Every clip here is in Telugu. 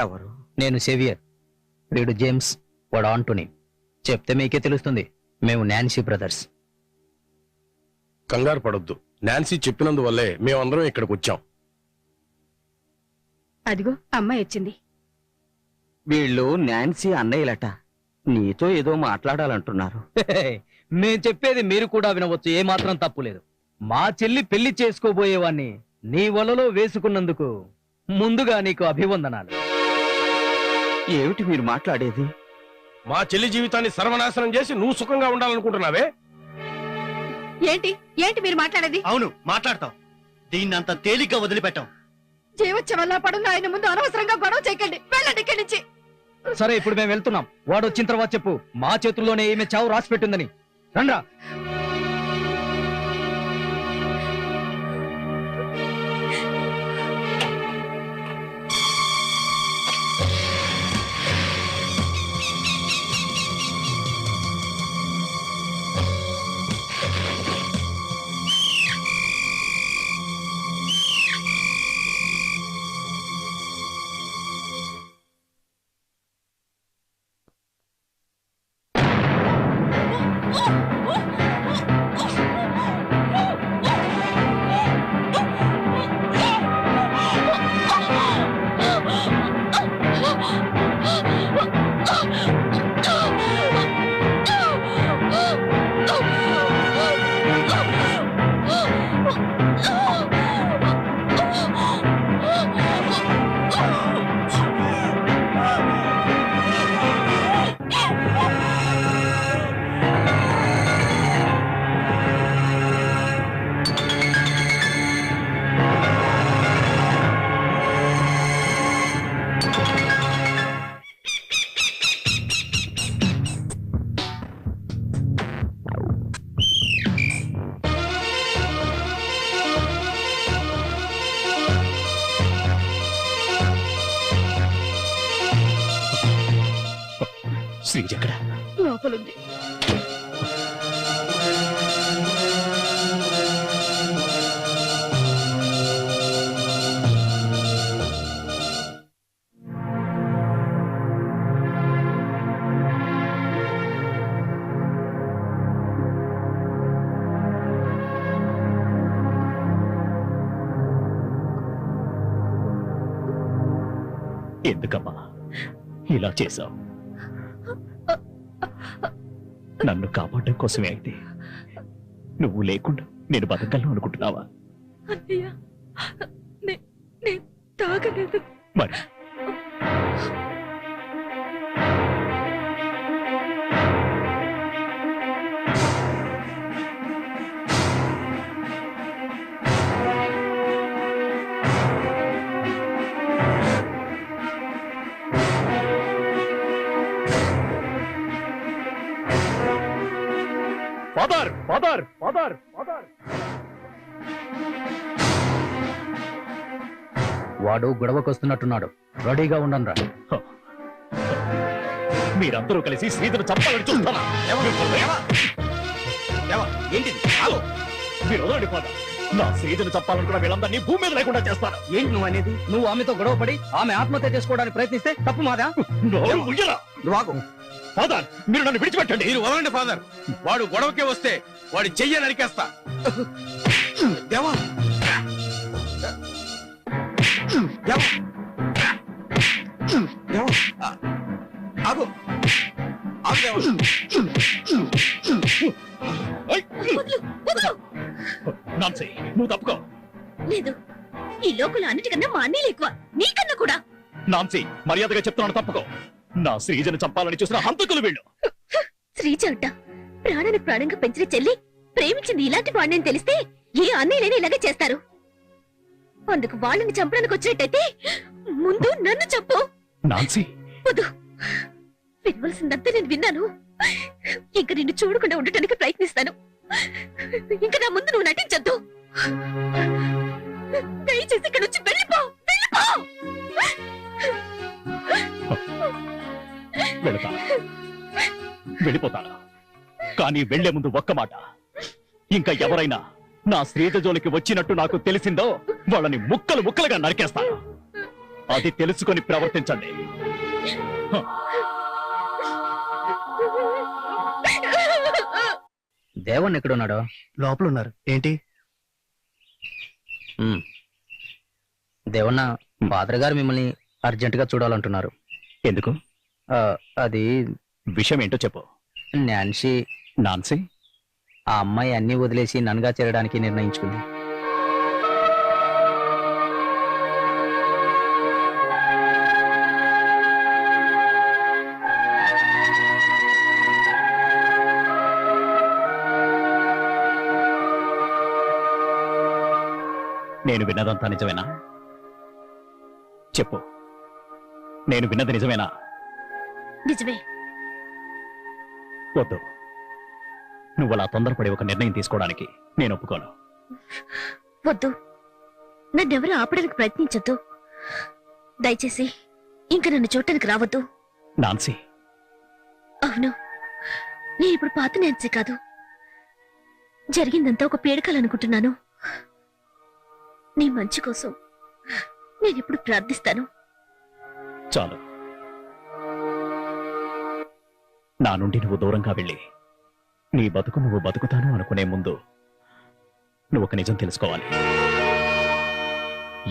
ఎవరు? నేను సేవియర్, వీడు జేమ్స్, వాడు ఆంటోనీ. చెప్తే మీకే తెలుస్తుంది. మేము నాన్సీ బ్రదర్స్. కంగారు పడొద్దు. నాన్సీ చెప్పినందువల్లే మేమందరం ఇక్కడికి వచ్చాం. అదిగో అమ్మాయి వచ్చింది. వీళ్ళు నాన్సీ అన్నయ్యలట. నీతో ఏదో మాట్లాడాలంటున్నారు. మేం చెప్పేది మీరు కూడా వినవచ్చు, ఏమాత్రం తప్పులేదు. మా చెల్లి పెళ్లి చేసుకోబోయేవాణ్ణి నీ వలలో వేసుకున్నందుకు ముందుగా నీకు అభివందనాలు. ఏమిటి మీరు మాట్లాడేది? మా చెల్లి జీవితాన్ని సర్వనాశనం చేసి నువ్వు సుఖంగా ఉండాలనుకుంటున్నావే? ఏంటి ఏంటి మీరు మాట్లాడేది? అవును, మాట్లాడతాం. దీన్ని అంత తేలిగ్గా వదిలిపెట్టాం. జీవచ్చ వల్ల పడున్న ఆయన ముందు అనవసరంగా గొడవ చేయకండి. వెళ్ళండి ఇక్కడి నుంచి. సరే, ఇప్పుడు మేము వెళ్తున్నాం. వాడు వచ్చిన తర్వాత చెప్పు, మా చేతుల్లోనే ఈమె చావు రాసి పెట్టిందని. రండ్రా. శ్రీజ ఎక్కడ? లోపలుంది. ఎందుకమ్మా ఇలా చేశావు? నన్ను కాపాడడం కోసమే అయితే. నువ్వు లేకుండా నేను బతకగలను అనుకుంటున్నావా? అన్నయ్య, నేను తాగలేదు. మరి ఫాదర్ ఫాదర్ ఫాదర్ ఫాదర్ వాడు గొడవకొస్తున్నట్టున్నాడు. రెడీగా ఉండండిరా. మీరందరూ కలిసి శ్రీధను చంపాలని చూస్తారా? ఏంటిది? మీరు వదలండి ఫాదర్. నా శ్రీధను చంపాలనుకున్న వీళ్ళందరినీ భూమి మీద లేకుండా చేస్తాను. ఏంటి నువ్వు అనేది? నువ్వు ఆమెతో గొడవపడి ఆమె ఆత్మహత్య చేసుకోవడానికి ప్రయత్నిస్తే తప్పు మాదా? నోరు ముయ్యరా? నువ్వు ఆగు. ఫాదర్, మీరు నన్ను విడిచిపెట్టండి. మీరు వదలండి ఫాదర్. వాడు గొడవకే వస్తే వాడి చెయ్య నరికేస్తా. దేవా, దేవా, దేవా, ఆగు, ఆగు దేవా. నాన్సీ, నువ్వు తప్పుకో. లేదు, ఈ లోకల్ అన్నిటికన్నా మా అన్నీలు ఎక్కువ, నీకన్నా కూడా. నాన్సీ, మర్యాదగా చెప్తున్నాను, తప్పుకో. నా శ్రీజను చంపాలని చూసిన హంతకులు వీళ్ళు. శ్రీజ అంట ప్రాణానికి ప్రాణంగా పెంచిన చెల్లి ప్రేమించింది ఇలాంటి వాడిని తెలిస్తే ఏ అన్నయ్యలేని ఇలాగే చేస్తారు. అందుకు వాళ్ళని చంపడానికి వచ్చినట్టయితే ముందు నన్ను చంపు. నాన్సీ, వద్దు, వినవలసిందంతా నేను విన్నాను. ఇంక నిన్ను చూడకుండా ఉండటానికి ప్రయత్నిస్తాను. ఇంకా నా ముందు నువ్వు నటించద్దు. దయచేసి ఇక్కడ నుంచి వెళ్ళిపో, వెళ్ళిపో. వెళ్ళిపోతాను, కానీ వెళ్లే ముందు ఒక్క మాట. ఇంకా ఎవరైనా నా శ్రీజ జోలికి వచ్చినట్టు నాకు తెలిసిందో వాళ్ళని ముక్కలు ముక్కలుగా నరికేస్తాను. అది తెలుసుకొని ప్రవర్తించండి. దేవన్ ఎక్కడున్నాడో? లోపల ఉన్నారు. ఏంటి? దేవన్న, ఫాదర్ గారు మిమ్మల్ని అర్జెంట్ గా చూడాలంటున్నారు. ఎందుకు? అది విషయం ఏంటో చెప్పు. Nancy Nancy? ఆ అమ్మాయి అన్ని వదిలేసి నన్గా చేరడానికి నిర్ణయించుకుంది. నేను విన్నదంతా నిజమేనా? చెప్పు, నేను విన్నది నిజమేనా? నిజమే. వద్దు, నువ్వు అలా తొందరపడి ఒక నిర్ణయం తీసుకోవడానికి నేను ఒప్పుకోను. వద్దు, నన్నెవరూ ఆపడానికి ప్రయత్నించొద్దు. దయచేసి ఇంక నన్ను చూడటానికి రావద్దు. నాన్సీ, అవును, నేను ఇప్పుడు పాత నాన్సీ కాదు. జరిగిందంతా ఒక పీడకాలనుకుంటున్నాను. నీ మంచి కోసం నేను ఇప్పుడు ప్రార్థిస్తాను. చాలు. నా నుండి నువ్వు దూరంగా వెళ్ళి నీ బతుకు నువ్వు బతుకుతాను అనుకునే ముందు నువ్వు ఒక నిజం తెలుసుకోవాలి.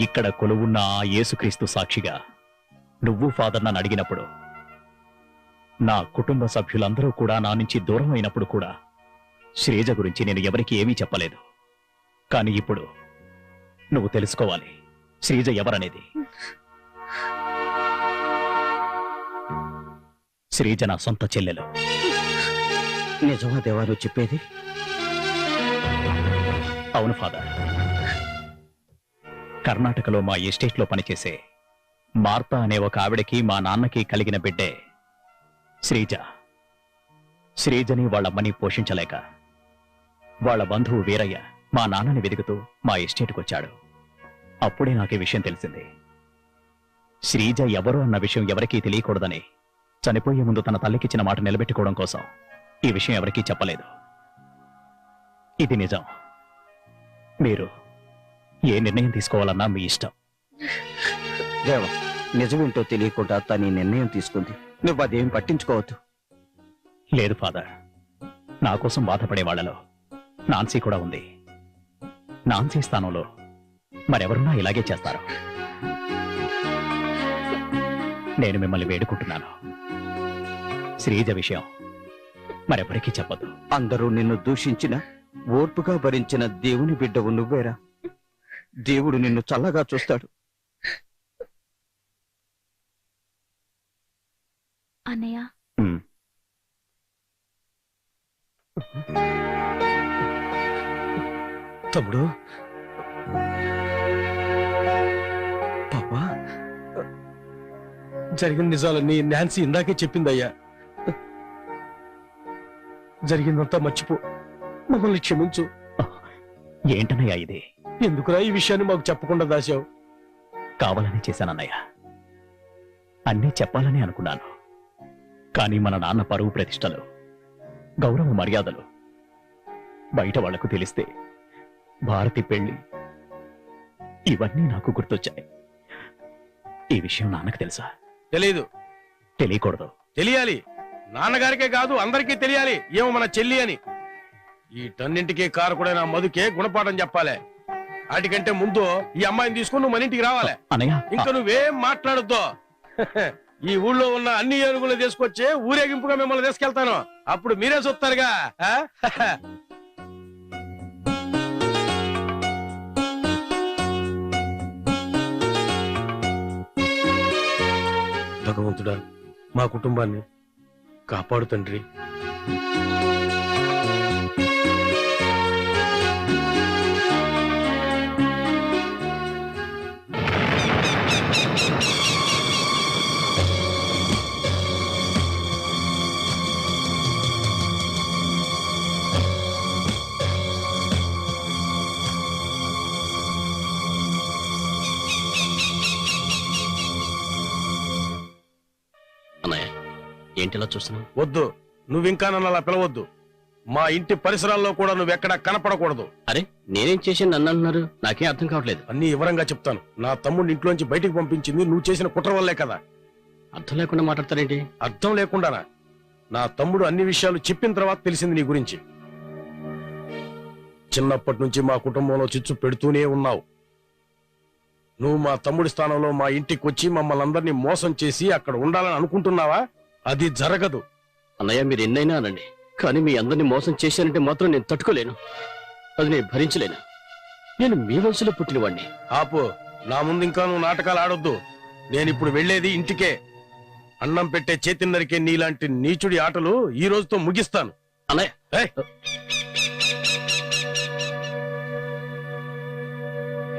ఇక్కడ కొలువున్న ఆ యేసుక్రీస్తు సాక్షిగా నువ్వు ఫాదర్ నన్ను అడిగినప్పుడు, నా కుటుంబ సభ్యులందరూ కూడా నా నుంచి దూరం అయినప్పుడు కూడా శ్రీజ గురించి నేను ఎవరికీ ఏమీ చెప్పలేదు. కానీ ఇప్పుడు నువ్వు తెలుసుకోవాలి శ్రీజ ఎవరనేది. శ్రీజ నా సొంత చెల్లెలు. నిజమా దేవా నువ్వు చెప్పేది? అవును ఫాదర్. కర్ణాటకలో మా ఎస్టేట్లో పనిచేసే మార్తా అనే ఒక ఆవిడకి మా నాన్నకి కలిగిన బిడ్డే శ్రీజ. శ్రీజని వాళ్ళమ్మని పోషించలేక వాళ్ళ బంధువు వీరయ్య మా నాన్నని వెతుకుతూ మా ఎస్టేట్కి వచ్చాడు. అప్పుడే నాకు ఈ విషయం తెలిసింది. శ్రీజ ఎవరు అన్న విషయం ఎవరికీ తెలియకూడదని చనిపోయే ముందు తన తల్లికిచ్చిన మాట నిలబెట్టుకోవడం కోసం ఈ విషయం ఎవరికీ చెప్పలేదు. ఇది నిజం. మీరు ఏ నిర్ణయం తీసుకోవాలన్నా మీ ఇష్టం. దేవా, నిజమేంటో తెలియకుండా తన ఈ నిర్ణయం తీసుకుంది. నువ్వు అదేం పట్టించుకోవద్దు. లేదు ఫాదర్, నా కోసం బాధపడే వాళ్లలో నాన్సీ కూడా ఉంది. నాన్సీ స్థానంలో మరెవరున్నా ఇలాగే చేస్తారు. నేను మిమ్మల్ని వేడుకుంటున్నాను, శ్రీజ విషయం మరెవరికీ చెప్పదు. అందరూ నిన్ను దూషించిన ఓర్పుగా భరించిన దేవుని బిడ్డవు నువ్వేరా. దేవుడు నిన్ను చల్లగా చూస్తాడు. అన్నయ్య, ఉమ్, తమ్ముడు, పాపా, జరిగిన నిజాలన్నీ నాన్సీ ఇందాకే చెప్పిందయ్యా. జరిగిందంతా మర్చిపో, మమ్మల్ని క్షమించు. ఏంటన్నయ్యా ఇది? ఎందుకురా ఈ విషయాన్ని మాకు చెప్పకుండా దాచావు? కావాలని చేశానన్నయ్య. అన్నీ చెప్పాలని అనుకున్నాను. కానీ మన నాన్న పరువు ప్రతిష్టలు, గౌరవ మర్యాదలు బయట వాళ్లకు తెలిస్తే భారతి పెళ్లి ఇవన్నీ నాకు గుర్తొచ్చాయి. ఈ విషయం నాన్నకు తెలుసా? తెలీదు. తెలియకూడదు. తెలియాలి. నాన్నగారికే కాదు అందరికీ తెలియాలి ఏమో మన చెల్లి అని. వీటన్నింటికీ కారకుడైన మధుకే గుణపాఠం చెప్పాలి. వాటికంటే ముందు ఈ అమ్మాయిని తీసుకుని నువ్వు మన ఇంటికి రావాలి. అన్నయ్య, ఇంకా నువ్వేం మాట్లాడొద్దు. ఈ ఊళ్ళో ఉన్న అన్ని ఏనుగులు తీసుకొచ్చి ఊరేగింపుగా మిమ్మల్ని తీసుకెళ్తాను. అప్పుడు మీరే చూస్తారుగా. భగవంతుడా, మా కుటుంబాన్ని కాపాడు తండ్రి. ఏంటిలా చూస్తున్నావు? వద్దు, నువ్వింకా నన్ను అలా పిలవద్దు. మా ఇంటి పరిసరాల్లో కూడా నువ్వెక్కడా కనపడకూడదు. అరే నేనేం చేశాను నన్ను అంటున్నారు? నాకేం అర్థం కావట్లేదు. అన్ని వివరంగా చెప్తాను. నా తమ్ముడిని ఇంట్లోంచి బయటికి పంపించింది నువ్వు చేసిన కుట్ర వల్లే కదా. అర్థం లేకుండా మాట్లాడతారేంటి? అర్థం లేకుండానా? నా తమ్ముడు అన్ని విషయాలు చెప్పిన తర్వాత తెలిసింది నీ గురించి. చిన్నప్పటి నుంచి మా కుటుంబంలో చిచ్చు పెడుతూనే ఉన్నావు. నువ్వు మా తమ్ముడి స్థానంలో మా ఇంటికి వచ్చి మమ్మల్ని అందరినీ మోసం చేసి అక్కడ ఉండాలని అనుకుంటున్నావా? అది జరగదు. అన్నయ్య మీరు ఎన్నైనా అనండి, కానీ మీ అందరినీ మోసం చేశానంటే మాత్రం నేను తట్టుకోలేను. అది నేను భరించలేను. నేను మీ వంశంలో పుట్టినవాడిని. ఆపు. నా ముందు ఇంకా నువ్వు నాటకాలు ఆడొద్దు. నేనిప్పుడు వెళ్లేది ఇంటికే. అన్నం పెట్టే చేతి నరికే నీలాంటి నీచుడి ఆటలు ఈ రోజుతో ముగిస్తాను. అన్నయ్య ఏయ్!